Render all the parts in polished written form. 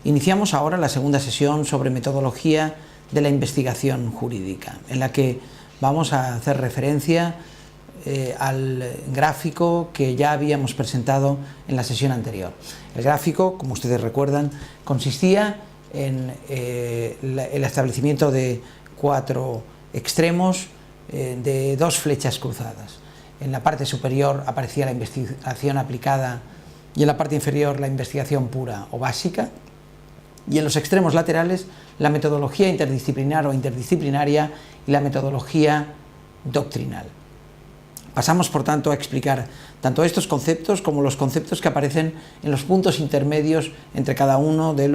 Iniciamos ahora la segunda sesión sobre metodología de la investigación jurídica, en la que vamos a hacer referencia al gráfico que ya habíamos presentado en la sesión anterior. El gráfico, como ustedes recuerdan, consistía en el establecimiento de 4 extremos de 2 flechas cruzadas. En la parte superior aparecía la investigación aplicada y en la parte inferior la investigación pura o básica, y en los extremos laterales la metodología interdisciplinar o interdisciplinaria y la metodología doctrinal. Pasamos, por tanto, a explicar tanto estos conceptos como los conceptos que aparecen en los puntos intermedios entre cada uno de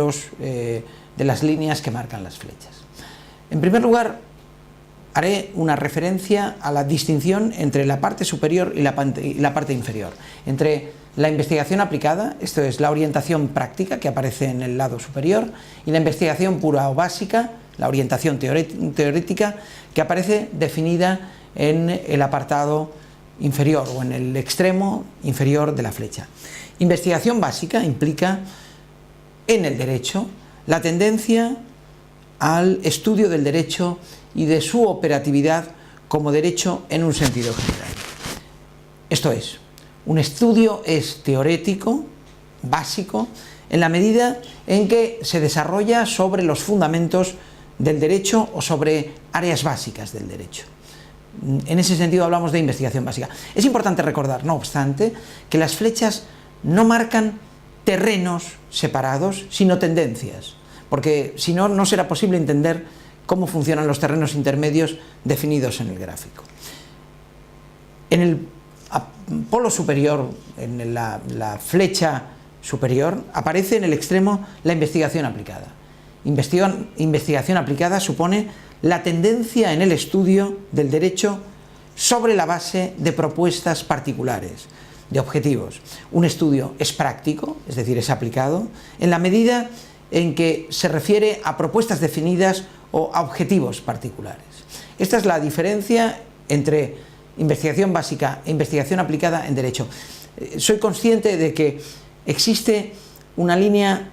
las líneas que marcan las flechas. En primer lugar, haré una referencia a la distinción entre la parte superior y la parte inferior, entre la investigación aplicada, esto es la orientación práctica que aparece en el lado superior, y la investigación pura o básica, la orientación teórica, que aparece definida en el apartado inferior o en el extremo inferior de la flecha. Investigación básica implica en el derecho la tendencia al estudio del derecho y de su operatividad como derecho en un sentido general. Esto es, un estudio es teórico, básico, en la medida en que se desarrolla sobre los fundamentos del derecho o sobre áreas básicas del derecho. En ese sentido hablamos de investigación básica. Es importante recordar, no obstante, que las flechas no marcan terrenos separados, sino tendencias, porque si no, no será posible entender cómo funcionan los terrenos intermedios definidos en el gráfico. En el polo superior, en la flecha superior, aparece en el extremo la investigación aplicada. Investigación aplicada supone la tendencia en el estudio del derecho sobre la base de propuestas particulares, de objetivos. Un estudio es práctico, es decir, es aplicado, en la medida en que se refiere a propuestas definidas o a objetivos particulares. Esta es la diferencia entre investigación básica e investigación aplicada en derecho. Soy consciente de que existe una línea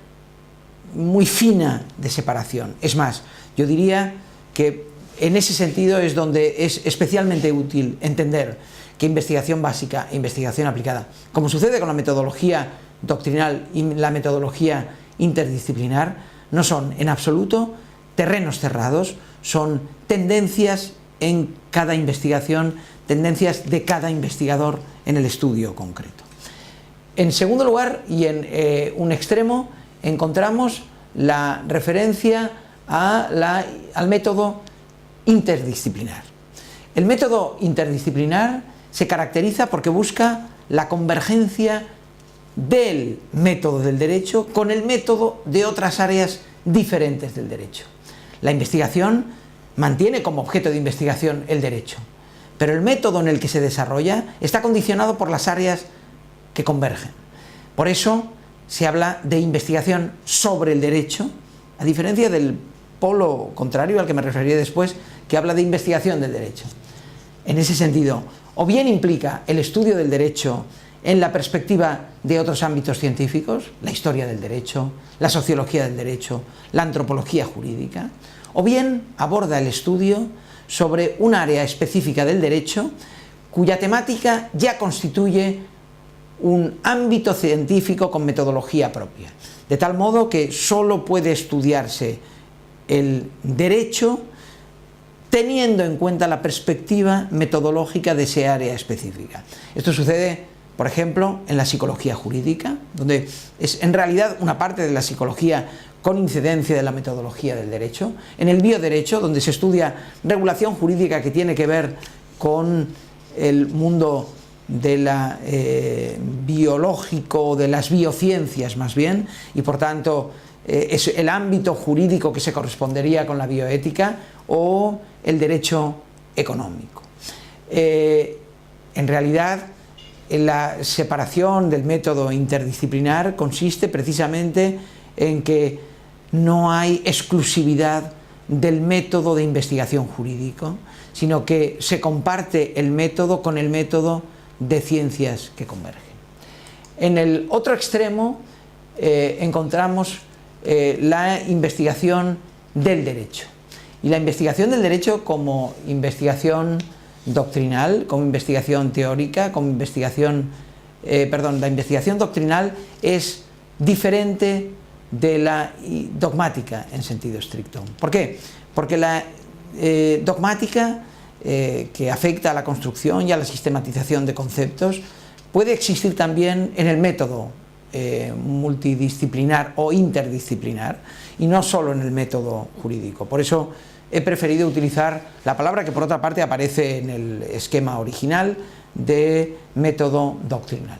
muy fina de separación. Es más, yo diría que en ese sentido es donde es especialmente útil entender que investigación básica e investigación aplicada, como sucede con la metodología doctrinal y la metodología interdisciplinar, no son en absoluto terrenos cerrados, son tendencias en cada investigación, tendencias de cada investigador en el estudio concreto. En segundo lugar, y en un extremo, encontramos la referencia al método interdisciplinar. El método interdisciplinar se caracteriza porque busca la convergencia del método del derecho con el método de otras áreas diferentes del derecho. La investigación mantiene como objeto de investigación el derecho, pero el método en el que se desarrolla está condicionado por las áreas que convergen. Por eso se habla de investigación sobre el derecho, a diferencia del polo contrario al que me referiré después, que habla de investigación del derecho. En ese sentido, o bien implica el estudio del derecho en la perspectiva de otros ámbitos científicos, la historia del derecho, la sociología del derecho, la antropología jurídica, o bien aborda el estudio sobre un área específica del derecho cuya temática ya constituye un ámbito científico con metodología propia, de tal modo que solo puede estudiarse el derecho teniendo en cuenta la perspectiva metodológica de esa área específica. Esto sucede, por ejemplo, en la psicología jurídica, donde es en realidad una parte de la psicología con incidencia de la metodología del derecho, en el bioderecho, donde se estudia regulación jurídica que tiene que ver con el mundo de la biológico, de las biociencias más bien, y por tanto es el ámbito jurídico que se correspondería con la bioética o el derecho económico. En realidad, la separación del método interdisciplinar consiste precisamente en que no hay exclusividad del método de investigación jurídico, sino que se comparte el método con el método de ciencias que convergen. En el otro extremo encontramos la investigación del derecho. Y la investigación del derecho como investigación doctrinal, como investigación teórica, como investigación, la investigación doctrinal es diferente de la dogmática en sentido estricto. ¿Por qué? Porque la dogmática, que afecta a la construcción y a la sistematización de conceptos, puede existir también en el método multidisciplinar o interdisciplinar, y no solo en el método jurídico. Por eso he preferido utilizar la palabra que por otra parte aparece en el esquema original de método doctrinal.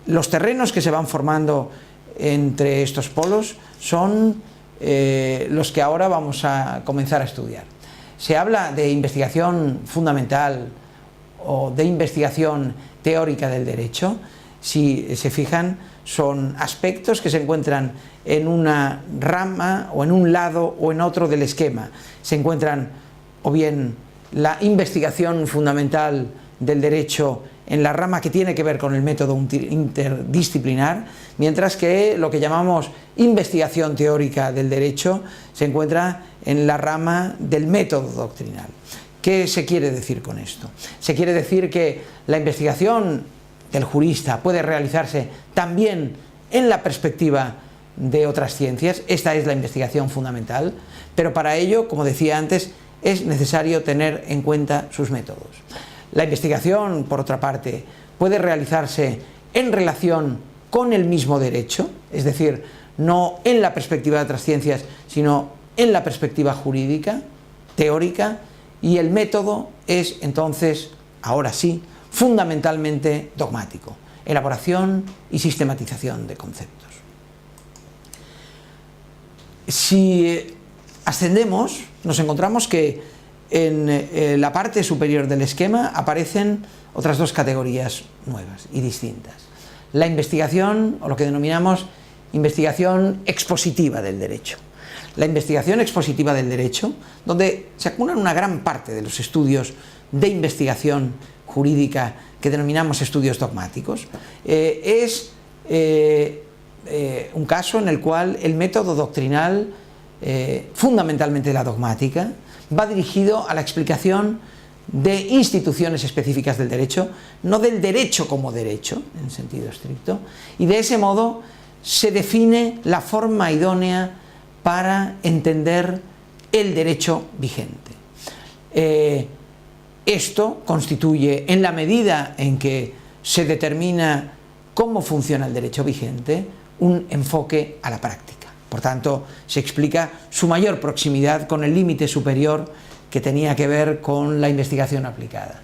Los terrenos que se van formando entre estos polos son los que ahora vamos a comenzar a estudiar. Se habla de investigación fundamental o de investigación teórica del derecho. Si se fijan, son aspectos que se encuentran en una rama o en un lado o en otro del esquema. Se encuentran o bien la investigación fundamental del derecho en la rama que tiene que ver con el método interdisciplinar, mientras que lo que llamamos investigación teórica del derecho se encuentra en la rama del método doctrinal. ¿Qué se quiere decir con esto? Se quiere decir que la investigación del jurista puede realizarse también en la perspectiva de otras ciencias. Esta es la investigación fundamental, pero para ello, como decía antes, es necesario tener en cuenta sus métodos. La investigación, por otra parte, puede realizarse en relación con el mismo derecho, es decir, no en la perspectiva de otras ciencias, sino en la perspectiva jurídica, teórica, y el método es entonces, ahora sí, fundamentalmente dogmático, elaboración y sistematización de conceptos. Si ascendemos, nos encontramos que en la parte superior del esquema aparecen otras dos categorías nuevas y distintas. La investigación, o lo que denominamos investigación expositiva del derecho. La investigación expositiva del derecho, donde se acumulan una gran parte de los estudios de investigación jurídica que denominamos estudios dogmáticos, es un caso en el cual el método doctrinal, fundamentalmente la dogmática, va dirigido a la explicación de instituciones específicas del derecho, no del derecho como derecho, en sentido estricto, y de ese modo se define la forma idónea para entender el derecho vigente. Esto constituye, en la medida en que se determina cómo funciona el derecho vigente, un enfoque a la práctica. Por tanto, se explica su mayor proximidad con el límite superior que tenía que ver con la investigación aplicada.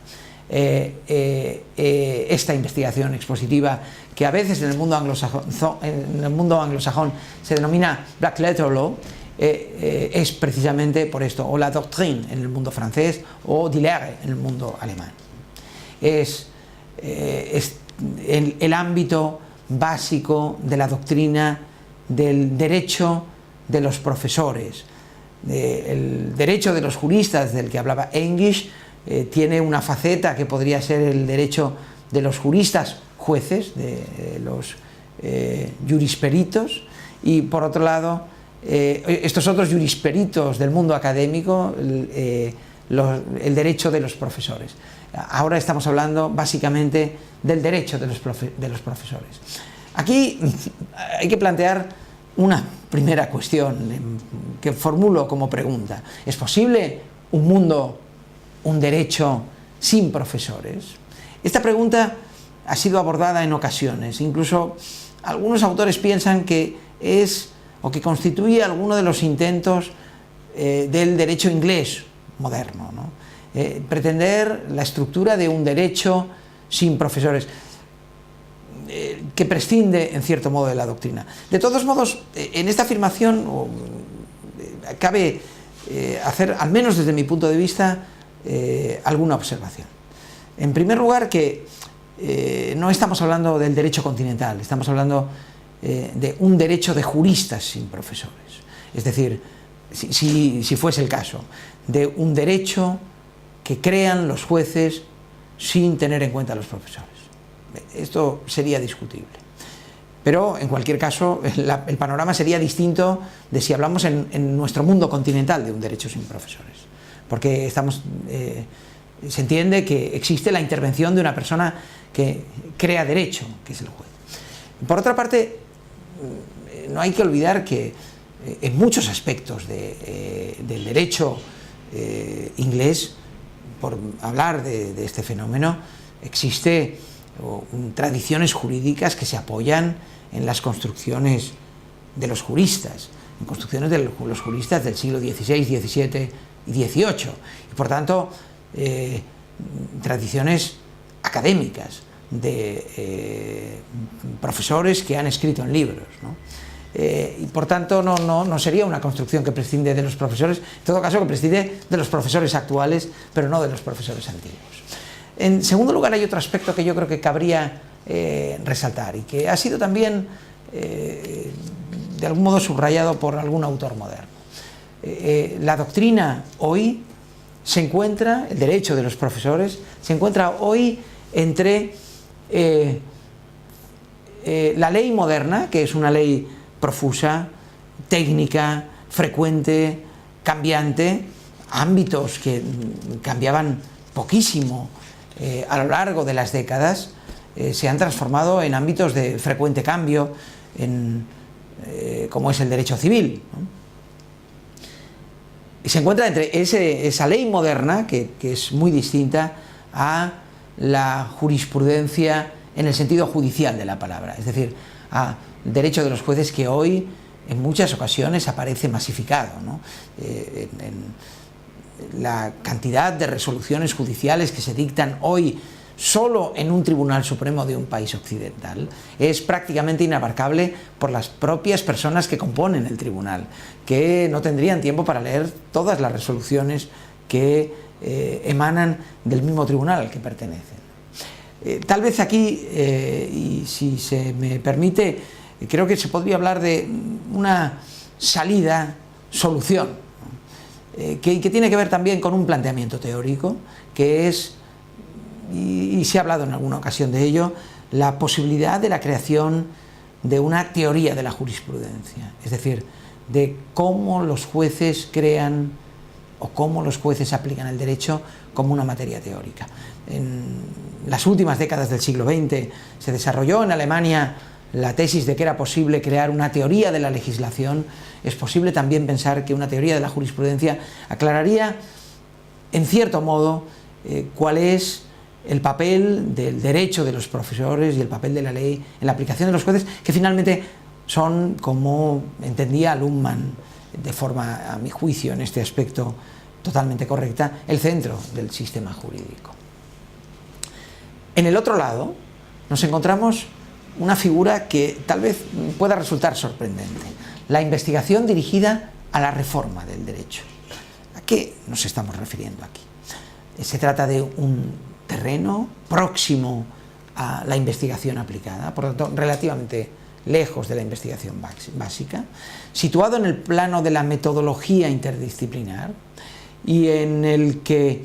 Esta investigación expositiva, que a veces en el mundo anglosajón se denomina black letter law, es precisamente por esto, o la doctrine en el mundo francés, o die Lehre en el mundo alemán. Es el ámbito básico de la doctrina del derecho de los profesores. El derecho de los juristas, del que hablaba English, tiene una faceta que podría ser el derecho de los juristas jueces, de los jurisperitos, y por otro lado, estos otros jurisperitos del mundo académico, el derecho de los profesores. Ahora estamos hablando básicamente del derecho de los profesores. Aquí hay que plantear una primera cuestión que formulo como pregunta. ¿Es posible un derecho sin profesores? Esta pregunta ha sido abordada en ocasiones. Incluso algunos autores piensan que es o que constituye alguno de los intentos del derecho inglés moderno, ¿no? Pretender la estructura de un derecho sin profesores, que prescinde en cierto modo de la doctrina. De todos modos, en esta afirmación cabe hacer, al menos desde mi punto de vista, alguna observación. En primer lugar, que no estamos hablando del derecho continental, estamos hablando de un derecho de juristas sin profesores. Es decir, si fuese el caso, de un derecho que crean los jueces sin tener en cuenta a los profesores. Esto sería discutible. Pero en cualquier caso el panorama sería distinto de si hablamos en nuestro mundo continental de un derecho sin profesores, porque se entiende que existe la intervención de una persona que crea derecho, que es el juez. Por otra parte, no hay que olvidar que en muchos aspectos del derecho inglés, por hablar de este fenómeno, existe tradiciones jurídicas que se apoyan en las construcciones de los juristas, en construcciones de los juristas del siglo XVI, XVII y XVIII, y por tanto tradiciones académicas de profesores que han escrito en libros, ¿no? Y por tanto no sería una construcción que prescinde de los profesores, en todo caso que prescinde de los profesores actuales, pero no de los profesores antiguos. En segundo lugar, hay otro aspecto que yo creo que cabría resaltar y que ha sido también de algún modo subrayado por algún autor moderno. La doctrina hoy se encuentra, el derecho de los profesores, se encuentra hoy entre la ley moderna, que es una ley profusa, técnica, frecuente, cambiante, ámbitos que cambiaban poquísimo a lo largo de las décadas, se han transformado en ámbitos de frecuente cambio, como es el derecho civil, ¿no? Y se encuentra entre esa ley moderna, que es muy distinta a la jurisprudencia en el sentido judicial de la palabra, es decir, a derecho de los jueces que hoy en muchas ocasiones aparece masificado, ¿no? La cantidad de resoluciones judiciales que se dictan hoy solo en un tribunal supremo de un país occidental es prácticamente inabarcable por las propias personas que componen el tribunal, que no tendrían tiempo para leer todas las resoluciones que emanan del mismo tribunal al que pertenecen. Tal vez aquí, y si se me permite, creo que se podría hablar de una solución, ¿no? que tiene que ver también con un planteamiento teórico, que es, y se ha hablado en alguna ocasión de ello, la posibilidad de la creación de una teoría de la jurisprudencia, es decir, de cómo los jueces crean o cómo los jueces aplican el derecho como una materia teórica. En las últimas décadas del siglo XX se desarrolló en Alemania la tesis de que era posible crear una teoría de la legislación. Es posible también pensar que una teoría de la jurisprudencia aclararía, en cierto modo, cuál es el papel del derecho de los profesores y el papel de la ley en la aplicación de los jueces, que finalmente son, como entendía Luhmann, de forma, a mi juicio, en este aspecto totalmente correcta, el centro del sistema jurídico. En el otro lado nos encontramos una figura que tal vez pueda resultar sorprendente: la investigación dirigida a la reforma del derecho. ¿A qué nos estamos refiriendo aquí? Se trata de un terreno próximo a la investigación aplicada, por lo tanto relativamente lejos de la investigación básica, situado en el plano de la metodología interdisciplinar y en el que,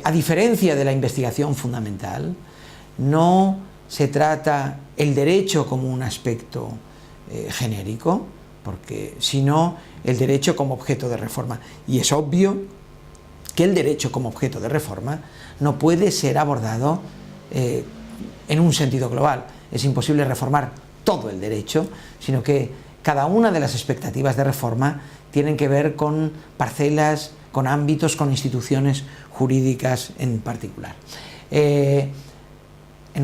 a diferencia de la investigación fundamental, no se trata el derecho como un aspecto genérico, sino el derecho como objeto de reforma. Y es obvio que el derecho como objeto de reforma no puede ser abordado en un sentido global. Es imposible reformar todo el derecho, sino que cada una de las expectativas de reforma tienen que ver con parcelas, con ámbitos, con instituciones jurídicas en particular. En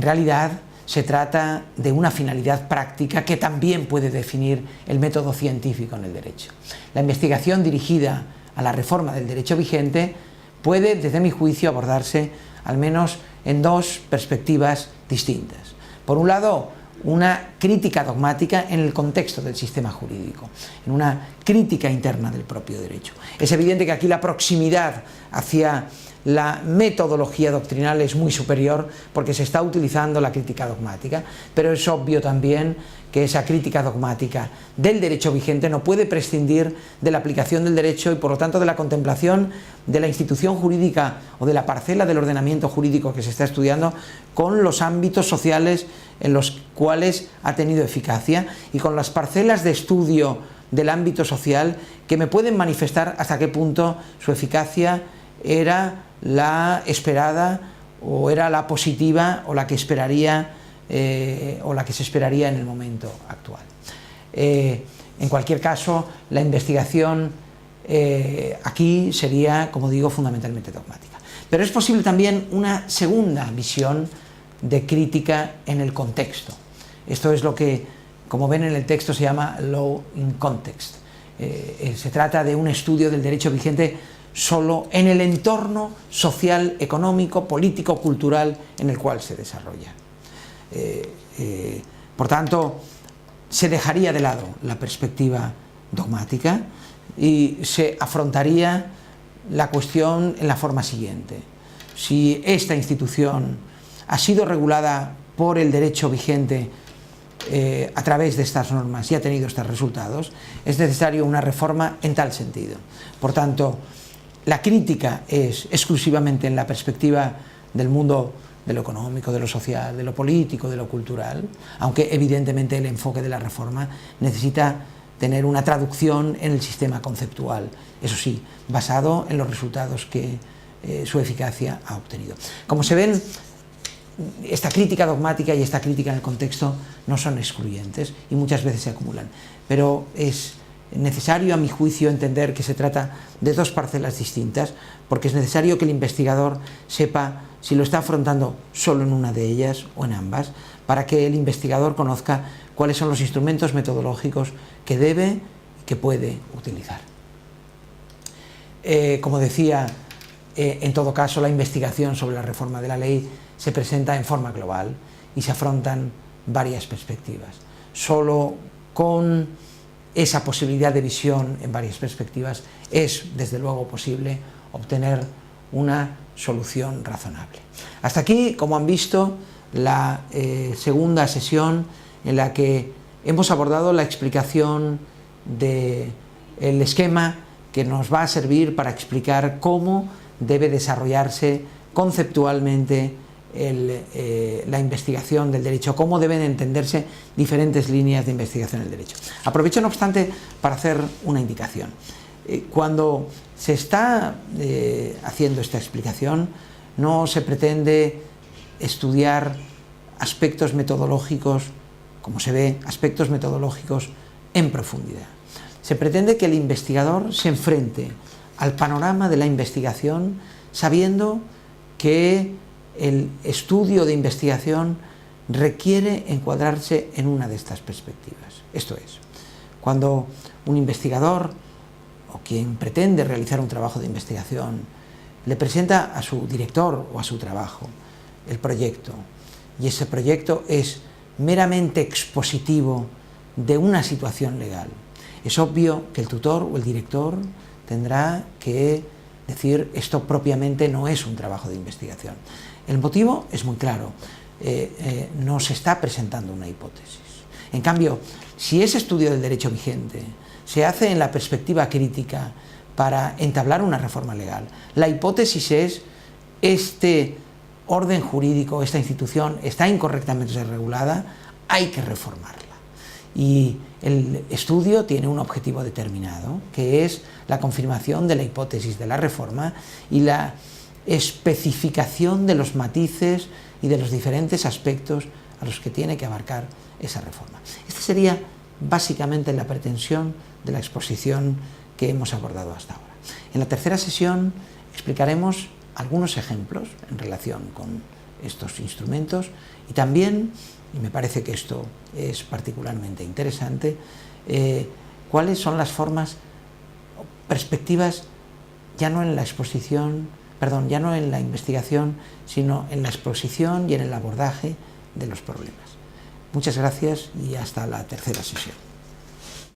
realidad se trata de una finalidad práctica que también puede definir el método científico en el derecho. La investigación dirigida a la reforma del derecho vigente puede, desde mi juicio, abordarse al menos en dos perspectivas distintas. Por un lado, una crítica dogmática en el contexto del sistema jurídico, en una crítica interna del propio derecho. Es evidente que aquí la proximidad hacia la metodología doctrinal es muy superior porque se está utilizando la crítica dogmática, pero es obvio también que esa crítica dogmática del derecho vigente no puede prescindir de la aplicación del derecho y por lo tanto de la contemplación de la institución jurídica o de la parcela del ordenamiento jurídico que se está estudiando con los ámbitos sociales en los cuales ha tenido eficacia y con las parcelas de estudio del ámbito social que me pueden manifestar hasta qué punto su eficacia era la esperada o era la positiva o la que esperaría o la que se esperaría en el momento actual. En cualquier caso, la investigación aquí sería, como digo, fundamentalmente dogmática. Pero es posible también una segunda visión de crítica en el contexto. Esto es lo que, como ven en el texto, se llama Law in Context. Se trata de un estudio del derecho vigente solo en el entorno social, económico, político, cultural en el cual se desarrolla. Por tanto, se dejaría de lado la perspectiva dogmática y se afrontaría la cuestión en la forma siguiente: si esta institución ha sido regulada por el derecho vigente a través de estas normas y ha tenido estos resultados, es necesario una reforma en tal sentido. Por tanto, la crítica es exclusivamente en la perspectiva del mundo de lo económico, de lo social, de lo político, de lo cultural, aunque evidentemente el enfoque de la reforma necesita tener una traducción en el sistema conceptual, eso sí, basado en los resultados que su eficacia ha obtenido. Como se ven, esta crítica dogmática y esta crítica en el contexto no son excluyentes y muchas veces se acumulan, pero es necesario, a mi juicio, entender que se trata de dos parcelas distintas, porque es necesario que el investigador sepa si lo está afrontando solo en una de ellas o en ambas, para que el investigador conozca cuáles son los instrumentos metodológicos que debe y que puede utilizar. Como decía, en todo caso, la investigación sobre la reforma de la ley se presenta en forma global y se afrontan varias perspectivas. Solo con esa posibilidad de visión en varias perspectivas es, desde luego, posible obtener una solución razonable. Hasta aquí, como han visto, la segunda sesión en la que hemos abordado la explicación del esquema que nos va a servir para explicar cómo debe desarrollarse conceptualmente la investigación del derecho, cómo deben entenderse diferentes líneas de investigación del derecho. Aprovecho, no obstante, para hacer una indicación. Cuando se está haciendo esta explicación, no se pretende estudiar aspectos metodológicos, como se ve, aspectos metodológicos en profundidad. Se pretende que el investigador se enfrente al panorama de la investigación sabiendo que el estudio de investigación requiere encuadrarse en una de estas perspectivas. Esto es, cuando un investigador o quien pretende realizar un trabajo de investigación le presenta a su director o a su trabajo el proyecto, y ese proyecto es meramente expositivo de una situación legal, es obvio que el tutor o el director tendrá que decir: esto propiamente no es un trabajo de investigación. El motivo es muy claro, no se está presentando una hipótesis. En cambio, si ese estudio del derecho vigente se hace en la perspectiva crítica para entablar una reforma legal, la hipótesis es: este orden jurídico, esta institución está incorrectamente regulada, hay que reformarla. Y el estudio tiene un objetivo determinado, que es la confirmación de la hipótesis de la reforma y la especificación de los matices y de los diferentes aspectos a los que tiene que abarcar esa reforma. Esta sería básicamente la pretensión de la exposición que hemos abordado hasta ahora. En la tercera sesión explicaremos algunos ejemplos en relación con estos instrumentos y también, y me parece que esto es particularmente interesante, cuáles son las formas, perspectivas, ya no en la exposición, perdón, ya no en la investigación, sino en la exposición y en el abordaje de los problemas. Muchas gracias y hasta la tercera sesión.